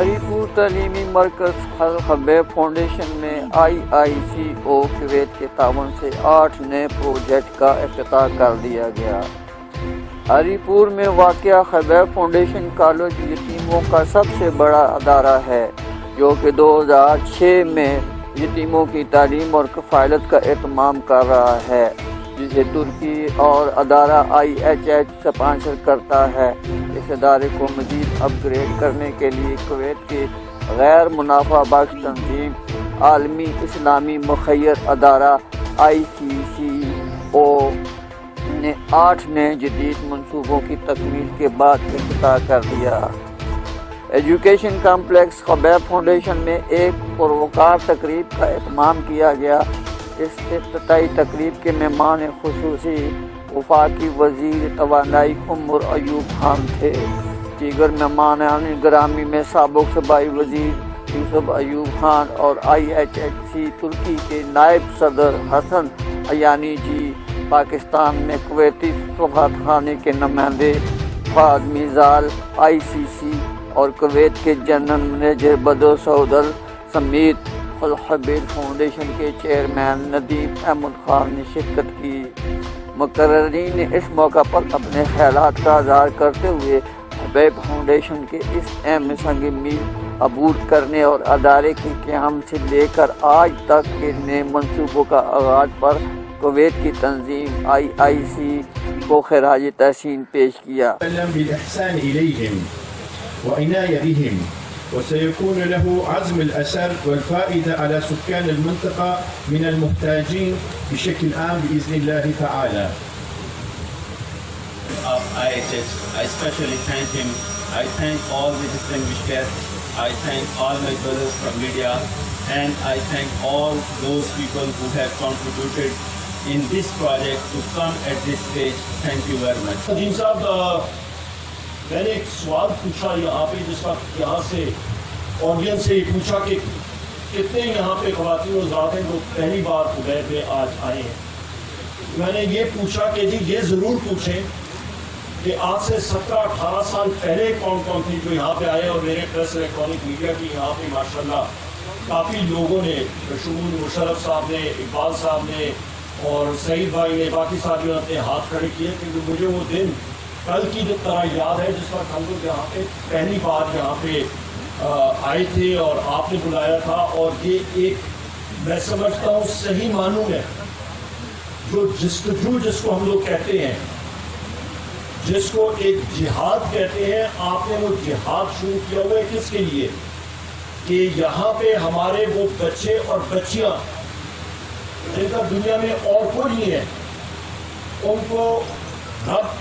ہری پور تعلیمی مرکز الخبیب فاؤنڈیشن میں IICO کویت کے تعاون سے 8 نئے پروجیکٹ کا افتتاح کر دیا گیا۔ ہری پور میں واقع خبیب فاؤنڈیشن کالج یتیموں کا سب سے بڑا ادارہ ہے، جو کہ 2006 میں یتیموں کی تعلیم اور کفالت کا اہتمام کر رہا ہے، جسے ترکی اور ادارہ IHH سپانسر کرتا ہے۔ اس ادارے کو مزید اپ گریڈ کرنے کے لیے کویت کی غیر منافع بخش تنظیم عالمی اسلامی مخیر ادارہ ICCO نے 8 نئے جدید منصوبوں کی تکمیل کے بعد افتتاح کر دیا۔ ایجوکیشن کمپلیکس خبیب فاؤنڈیشن میں ایک پروقار تقریب کا اہتمام کیا گیا۔ اس افتتاحی تقریب کے مہمان خصوصی وفاقی وزیر توانائی عمر ایوب خان تھے۔ دیگر مہمانان گرامی میں سابق صوبائی وزیر یوسف ایوب خان اور IHHC ترکی کے نائب صدر حسن عیانی جی، پاکستان میں کویتی سفارتخانے کے نمائندے فہد میزال ICC اور کویت کے جنرل منیجر بدر سعودل سمیت الخبیب فاؤنڈیشن کے چیئرمین ندیم احمد خان نے شرکت کی۔ مقررین نے اس موقع پر اپنے خیالات کا اظہار کرتے ہوئے خبیب فاؤنڈیشن کے اس اہم سنگ میل عبور کرنے اور ادارے کے قیام سے لے کر آج تک کے نئے منصوبوں کا آغاز پر کویت کی تنظیم IIC کو خراج تحسین پیش کیا۔ وسيكون له عزم الأثر والفائدة على سكان المنطقة من المحتاجين بشكل عام بإذن الله تعالى. Of IHH, I especially thank him. I thank all the distinguished guests. I thank all my brothers from media, and I thank all those people who have contributed in this project to come at this stage. Thank you very much. عظیم صاحب، میں نے ایک سوال پوچھا یہاں پہ، جس وقت یہاں سے آڈینس سے پوچھا کہ کتنے یہاں پہ خواتین حضرات ہیں جو پہلی بار خبیب میں آج آئے ہیں۔ میں نے یہ پوچھا کہ جی یہ ضرور پوچھیں کہ آج سے 17-18 سال پہلے کون کون تھی جو یہاں پہ آئے، اور میرے پریس الیکٹرانک میڈیا کی یہاں پہ ماشاءاللہ کافی لوگوں نے، بشمول مشرف صاحب نے، اقبال صاحب نے اور سعید بھائی نے، باقی ساتھیوں نے اپنے ہاتھ کھڑے کیے، کیونکہ مجھے وہ دن کل کی طرح یاد ہے جس وقت ہم لوگ یہاں پہ پہلی بار یہاں پہ آئے تھے اور آپ نے بلایا تھا۔ اور یہ ایک میں سمجھتا ہوں صحیح معنوں میں جو جستجو جس کو ہم لوگ کہتے ہیں، جس کو ایک جہاد کہتے ہیں، آپ نے وہ جہاد شروع کیا ہوا ہے کس کے لیے؟ کہ یہاں پہ ہمارے وہ بچے اور بچیاں جن کا دنیا میں اور کوئی نہیں ہے، ان کو رب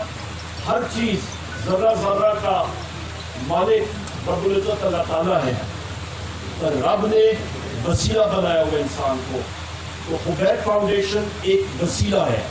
ہر چیز ذرہ ذرہ کا مالک رب العزت اللہ تعالیٰ ہے، پر رب نے وسیلہ بنایا ہوا انسان کو، تو خبیب فاؤنڈیشن ایک وسیلہ ہے۔